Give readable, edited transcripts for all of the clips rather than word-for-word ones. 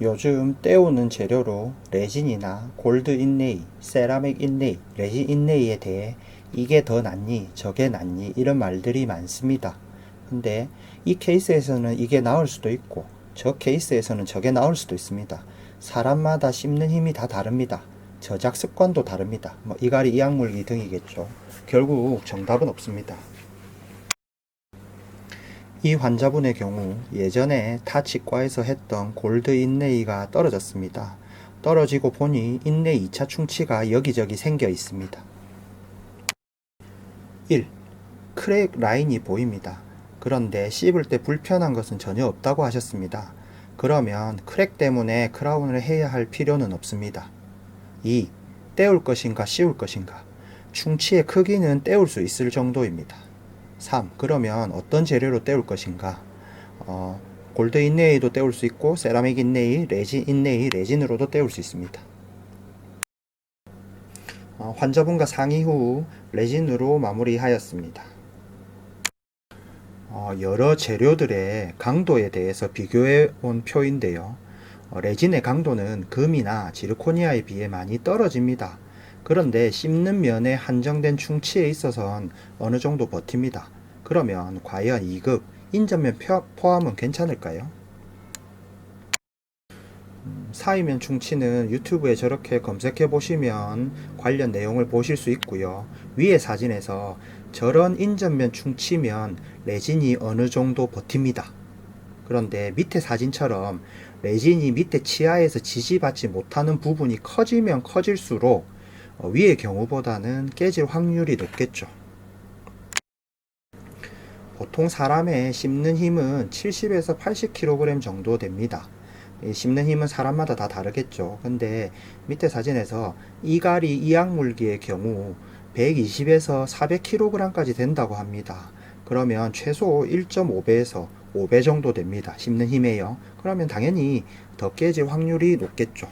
요즘 때우는 재료로 레진이나 골드 인레이, 세라믹 인레이, 레진 인레이에 대해 이게 더 낫니, 저게 낫니 이런 말들이 많습니다. 근데 이 케이스에서는 이게 나을 수도 있고 저 케이스에서는 저게 나을 수도 있습니다. 사람마다 씹는 힘이 다 다릅니다. 저작 습관도 다릅니다. 이갈이 이약물기 등이겠죠. 결국 정답은 없습니다. 이 환자분의 경우 예전에 타 치과에서 했던 골드 인레이가 떨어졌습니다. 떨어지고 보니 인레이 2차 충치가 여기저기 생겨 있습니다. 1. 크랙 라인이 보입니다. 그런데 씹을 때 불편한 것은 전혀 없다고 하셨습니다. 그러면 크랙 때문에 크라운을 해야 할 필요는 없습니다. 2. 떼울 것인가 씌울 것인가. 충치의 크기는 떼울 수 있을 정도입니다. 3. 그러면 어떤 재료로 때울 것인가? 골드 인레이도 때울 수 있고 세라믹 인레이, 레진 인레이, 레진으로도 때울 수 있습니다. 환자분과 상의 후 레진으로 마무리하였습니다. 여러 재료들의 강도에 대해서 비교해 온 표인데요. 레진의 강도는 금이나 지르코니아에 비해 많이 떨어집니다. 그런데 씹는 면에 한정된 충치에 있어서는 어느 정도 버팁니다. 그러면 과연 2급 인전면 포함은 괜찮을까요? 사이면 충치는 유튜브에 저렇게 검색해 보시면 관련 내용을 보실 수 있고요. 위의 사진에서 저런 인전면 충치면 레진이 어느 정도 버팁니다. 그런데 밑에 사진처럼 레진이 밑에 치아에서 지지받지 못하는 부분이 커지면 커질수록 위의 경우보다는 깨질 확률이 높겠죠. 보통 사람의 씹는 힘은 70에서 80kg 정도 됩니다. 씹는 힘은 사람마다 다 다르겠죠. 근데 밑에 사진에서 이갈이 이약물기의 경우 120에서 400kg까지 된다고 합니다. 그러면 최소 1.5배에서 5배 정도 됩니다. 씹는 힘에요. 그러면 당연히 더 깨질 확률이 높겠죠.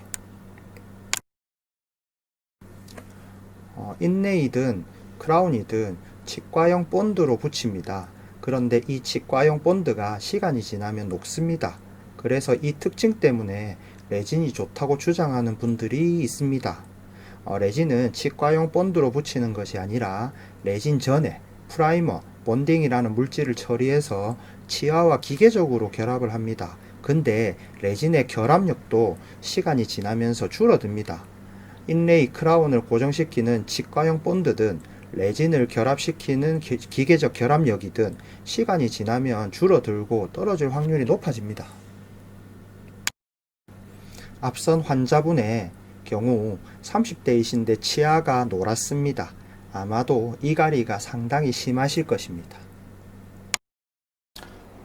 인레이든 크라운이든 치과용 본드로 붙입니다. 그런데 이 치과용 본드가 시간이 지나면 녹습니다. 그래서 이 특징 때문에 레진이 좋다고 주장하는 분들이 있습니다. 레진은 치과용 본드로 붙이는 것이 아니라 레진 전에 프라이머, 본딩이라는 물질을 처리해서 치아와 기계적으로 결합을 합니다. 근데 레진의 결합력도 시간이 지나면서 줄어듭니다. 인레이 크라운을 고정시키는 치과용 본드든 레진을 결합시키는 기계적 결합력이든 시간이 지나면 줄어들고 떨어질 확률이 높아집니다. 앞선 환자분의 경우 30대이신데 치아가 노랗습니다. 아마도 이갈이가 상당히 심하실 것입니다.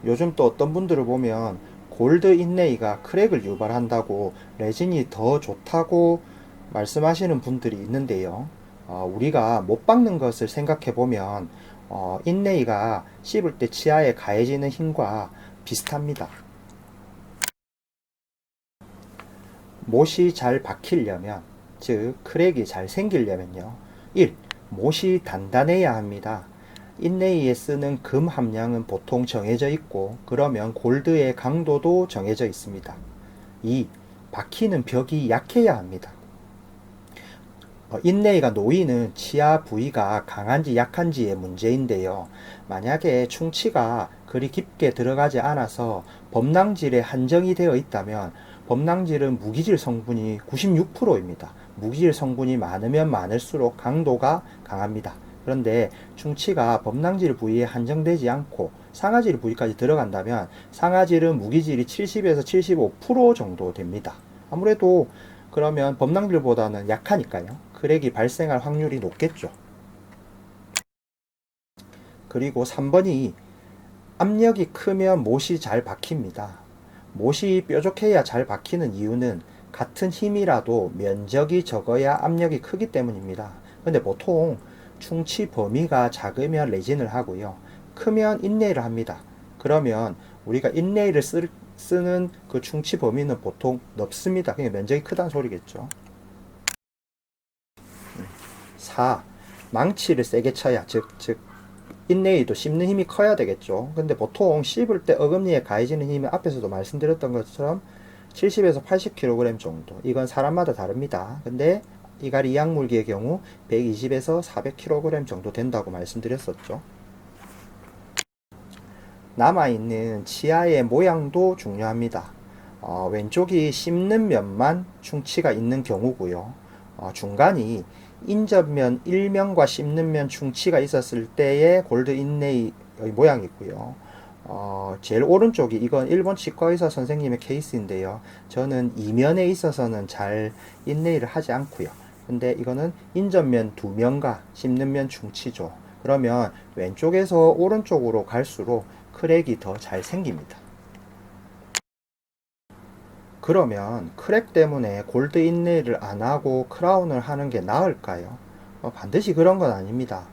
요즘 또 어떤 분들을 보면 골드 인레이가 크랙을 유발한다고 레진이 더 좋다고 말씀하시는 분들이 있는데요. 우리가 못 박는 것을 생각해 보면 인레이가 씹을 때 치아에 가해지는 힘과 비슷합니다. 못이 잘 박히려면, 즉 크랙이 잘 생기려면요. 1. 못이 단단해야 합니다. 인레이에 쓰는 금 함량은 보통 정해져 있고 그러면 골드의 강도도 정해져 있습니다. 2. 박히는 벽이 약해야 합니다. 인레이가 놓이는 치아 부위가 강한지 약한지의 문제인데요. 만약에 충치가 그리 깊게 들어가지 않아서 범낭질에 한정이 되어 있다면 범낭질은 무기질 성분이 96%입니다. 무기질 성분이 많으면 많을수록 강도가 강합니다. 그런데 충치가 범낭질 부위에 한정되지 않고 상아질 부위까지 들어간다면 상아질은 무기질이 70에서 75% 정도 됩니다. 아무래도 그러면 범낭질보다는 약하니까요. 크랙이 발생할 확률이 높겠죠. 그리고 3번이 압력이 크면 못이 잘 박힙니다. 못이 뾰족해야 잘 박히는 이유는 같은 힘이라도 면적이 적어야 압력이 크기 때문입니다. 근데 보통 충치 범위가 작으면 레진을 하고요. 크면 인레이를 합니다. 그러면 우리가 인레이를 쓰는 그 충치 범위는 보통 넓습니다. 그냥 면적이 크다는 소리겠죠. 4. 망치를 세게 쳐야 즉 인레이도 씹는 힘이 커야 되겠죠. 근데 보통 씹을 때 어금니에 가해지는 힘이 앞에서도 말씀드렸던 것처럼 70에서 80kg 정도. 이건 사람마다 다릅니다. 근데 이갈이 이약물기의 경우 120에서 400kg 정도 된다고 말씀드렸었죠. 남아있는 치아의 모양도 중요합니다. 왼쪽이 씹는 면만 충치가 있는 경우고요. 중간이 인접면 1면과 씹는 면 충치가 있었을 때의 골드 인레이의 모양이고요. 제일 오른쪽이 이건 일본 치과의사 선생님의 케이스인데요. 저는 이면에 있어서는 잘 인레이를 하지 않고요. 근데 이거는 인접면 2면과 씹는 면 충치죠. 그러면 왼쪽에서 오른쪽으로 갈수록 크랙이 더 잘 생깁니다. 그러면 크랙 때문에 골드 인레이를 안 하고 크라운을 하는 게 나을까요? 반드시 그런 건 아닙니다.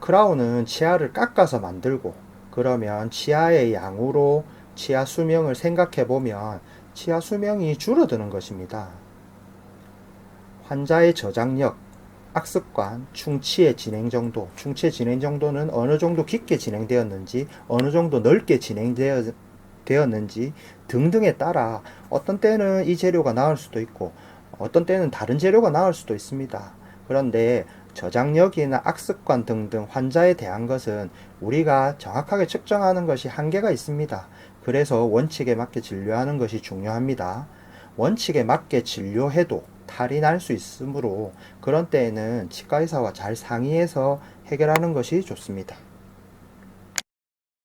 크라운은 치아를 깎아서 만들고, 그러면 치아의 양으로 치아 수명을 생각해 보면 치아 수명이 줄어드는 것입니다. 환자의 저장력, 악습관, 충치의 진행 정도, 충치의 진행 정도는 어느 정도 깊게 진행되었는지, 어느 정도 넓게 진행되었는지 등등에 따라 어떤 때는 이 재료가 나을 수도 있고, 어떤 때는 다른 재료가 나을 수도 있습니다. 그런데 저장력이나 악습관 등등 환자에 대한 것은 우리가 정확하게 측정하는 것이 한계가 있습니다. 그래서 원칙에 맞게 진료하는 것이 중요합니다. 원칙에 맞게 진료해도 탈이 날 수 있으므로 그런 때에는 치과의사와 잘 상의해서 해결하는 것이 좋습니다.